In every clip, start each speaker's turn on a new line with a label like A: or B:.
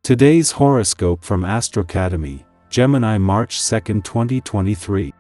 A: Today's horoscope from Astrocademy, Gemini, March 2, 2023.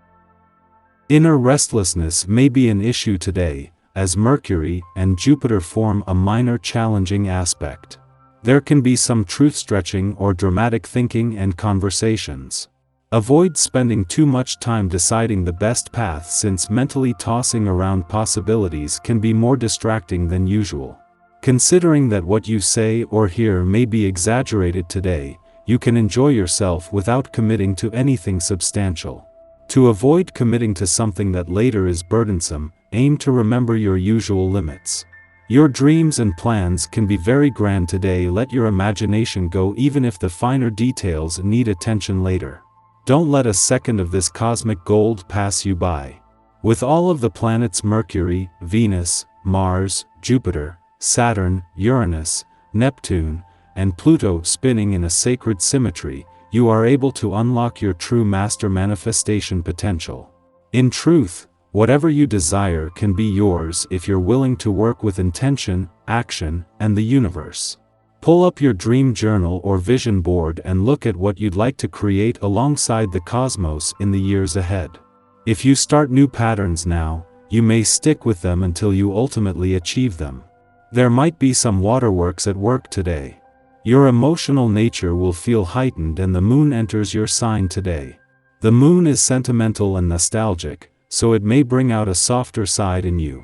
A: Inner restlessness may be an issue today, as Mercury and Jupiter form a minor challenging aspect. There can be some truth-stretching or dramatic thinking and conversations. Avoid spending too much time deciding the best path, since mentally tossing around possibilities can be more distracting than usual. Considering that what you say or hear may be exaggerated today, you can enjoy yourself without committing to anything substantial. To avoid committing to something that later is burdensome, aim to remember your usual limits. Your dreams and plans can be very grand today. Let your imagination go, even if the finer details need attention later. Don't let a second of this cosmic gold pass you by. With all of the planets Mercury, Venus, Mars, Jupiter, Saturn, Uranus, Neptune, and Pluto spinning in a sacred symmetry, you are able to unlock your true master manifestation potential. In truth, whatever you desire can be yours if you're willing to work with intention, action, and the universe. Pull up your dream journal or vision board and look at what you'd like to create alongside the cosmos in the years ahead. If you start new patterns now, you may stick with them until you ultimately achieve them. There might be some waterworks at work today. Your emotional nature will feel heightened, and the moon enters your sign today. The moon is sentimental and nostalgic, so it may bring out a softer side in you.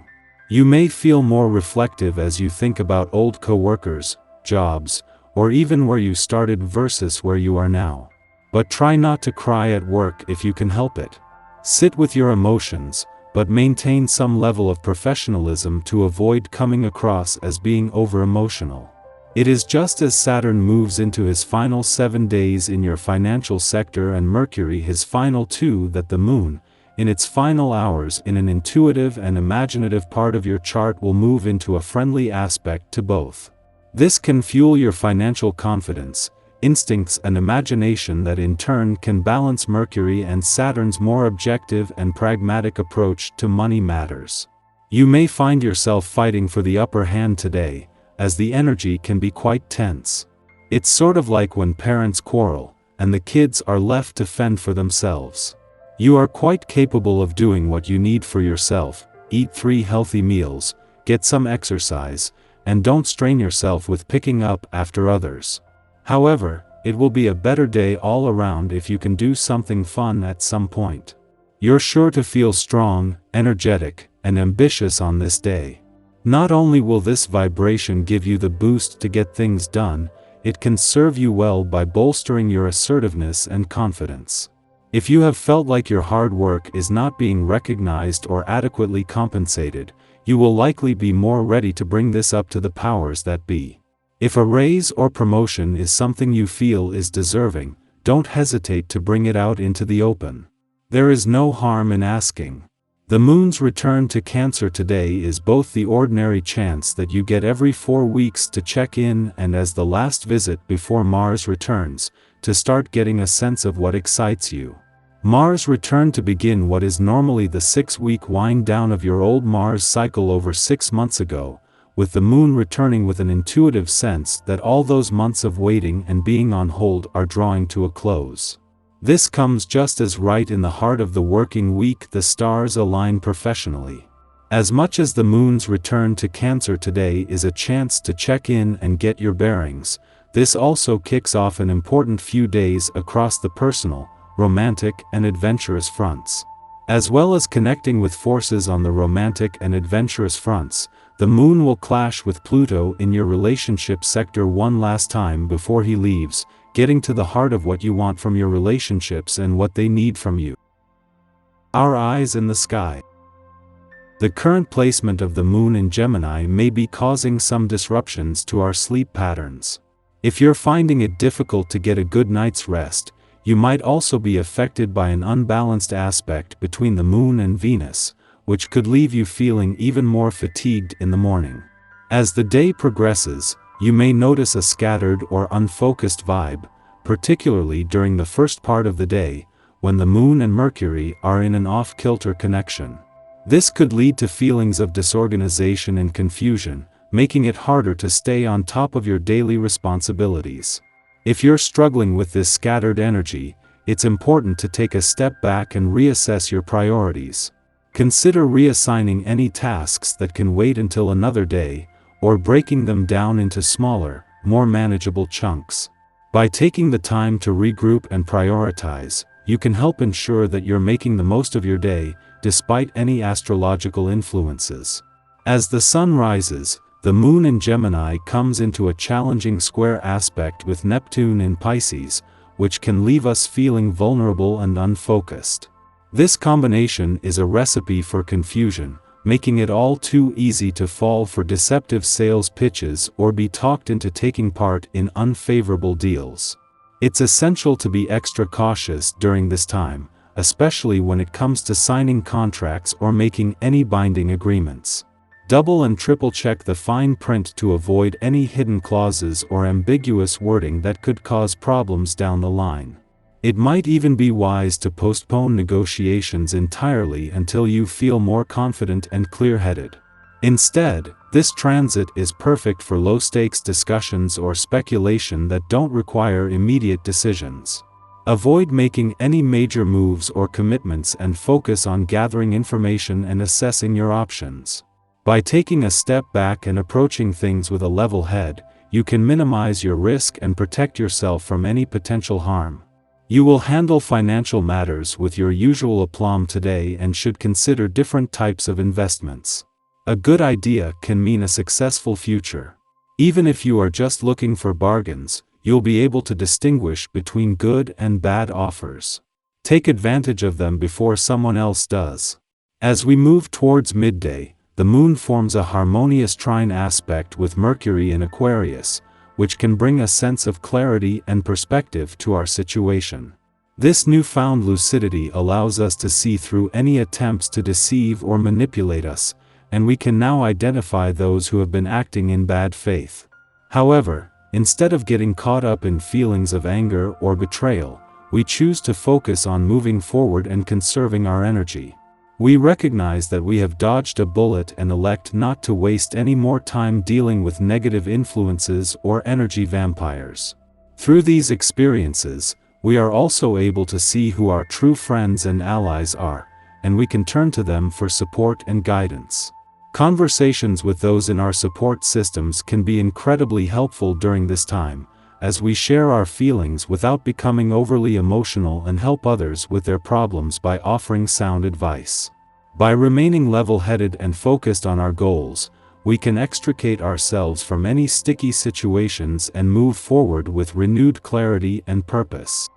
A: You may feel more reflective as you think about old co-workers, jobs, or even where you started versus where you are now. But try not to cry at work if you can help it. Sit with your emotions, but maintain some level of professionalism to avoid coming across as being over-emotional. It is just as Saturn moves into his final 7 days in your financial sector and Mercury his final 2 that the moon, in its final hours in an intuitive and imaginative part of your chart, will move into a friendly aspect to both. This can fuel your financial confidence, instincts, and imagination that in turn can balance Mercury and Saturn's more objective and pragmatic approach to money matters. You may find yourself fighting for the upper hand today, as the energy can be quite tense. It's sort of like when parents quarrel, and the kids are left to fend for themselves. You are quite capable of doing what you need for yourself: eat 3 healthy meals, get some exercise, and don't strain yourself with picking up after others. However, it will be a better day all around if you can do something fun at some point. You're sure to feel strong, energetic, and ambitious on this day. Not only will this vibration give you the boost to get things done, it can serve you well by bolstering your assertiveness and confidence. If you have felt like your hard work is not being recognized or adequately compensated, you will likely be more ready to bring this up to the powers that be. If a raise or promotion is something you feel is deserving, don't hesitate to bring it out into the open. There is no harm in asking. The moon's return to Cancer today is both the ordinary chance that you get every 4 weeks to check in, and as the last visit before Mars returns, to start getting a sense of what excites you. Mars returned to begin what is normally the 6-week wind down of your old Mars cycle over 6 months ago, with the moon returning with an intuitive sense that all those months of waiting and being on hold are drawing to a close. This comes just as right in the heart of the working week the stars align professionally. As much as the moon's return to Cancer today is a chance to check in and get your bearings, this also kicks off an important few days across the personal, romantic, and adventurous fronts. As well as connecting with forces on the romantic and adventurous fronts, the moon will clash with Pluto in your relationship sector one last time before he leaves, getting to the heart of what you want from your relationships and what they need from you. Our eyes in the sky. The current placement of the moon in Gemini may be causing some disruptions to our sleep patterns. If you're finding it difficult to get a good night's rest, you might also be affected by an unbalanced aspect between the moon and Venus, which could leave you feeling even more fatigued in the morning. As the day progresses, you may notice a scattered or unfocused vibe, particularly during the first part of the day, when the moon and Mercury are in an off-kilter connection. This could lead to feelings of disorganization and confusion, making it harder to stay on top of your daily responsibilities. If you're struggling with this scattered energy, it's important to take a step back and reassess your priorities. Consider reassigning any tasks that can wait until another day, or breaking them down into smaller, more manageable chunks. By taking the time to regroup and prioritize, you can help ensure that you're making the most of your day, despite any astrological influences. As the sun rises, the moon in Gemini comes into a challenging square aspect with Neptune in Pisces, which can leave us feeling vulnerable and unfocused. This combination is a recipe for confusion, making it all too easy to fall for deceptive sales pitches or be talked into taking part in unfavorable deals. It's essential to be extra cautious during this time, especially when it comes to signing contracts or making any binding agreements. Double and triple check the fine print to avoid any hidden clauses or ambiguous wording that could cause problems down the line. It might even be wise to postpone negotiations entirely until you feel more confident and clear-headed. Instead, this transit is perfect for low-stakes discussions or speculation that don't require immediate decisions. Avoid making any major moves or commitments and focus on gathering information and assessing your options. By taking a step back and approaching things with a level head, you can minimize your risk and protect yourself from any potential harm. You will handle financial matters with your usual aplomb today and should consider different types of investments. A good idea can mean a successful future. Even if you are just looking for bargains, you'll be able to distinguish between good and bad offers. Take advantage of them before someone else does. As we move towards midday, the moon forms a harmonious trine aspect with Mercury in Aquarius, which can bring a sense of clarity and perspective to our situation. This newfound lucidity allows us to see through any attempts to deceive or manipulate us, and we can now identify those who have been acting in bad faith. However, instead of getting caught up in feelings of anger or betrayal, we choose to focus on moving forward and conserving our energy. We recognize that we have dodged a bullet and elect not to waste any more time dealing with negative influences or energy vampires. Through these experiences, we are also able to see who our true friends and allies are, and we can turn to them for support and guidance. Conversations with those in our support systems can be incredibly helpful during this time, as we share our feelings without becoming overly emotional and help others with their problems by offering sound advice. By remaining level-headed and focused on our goals, we can extricate ourselves from any sticky situations and move forward with renewed clarity and purpose.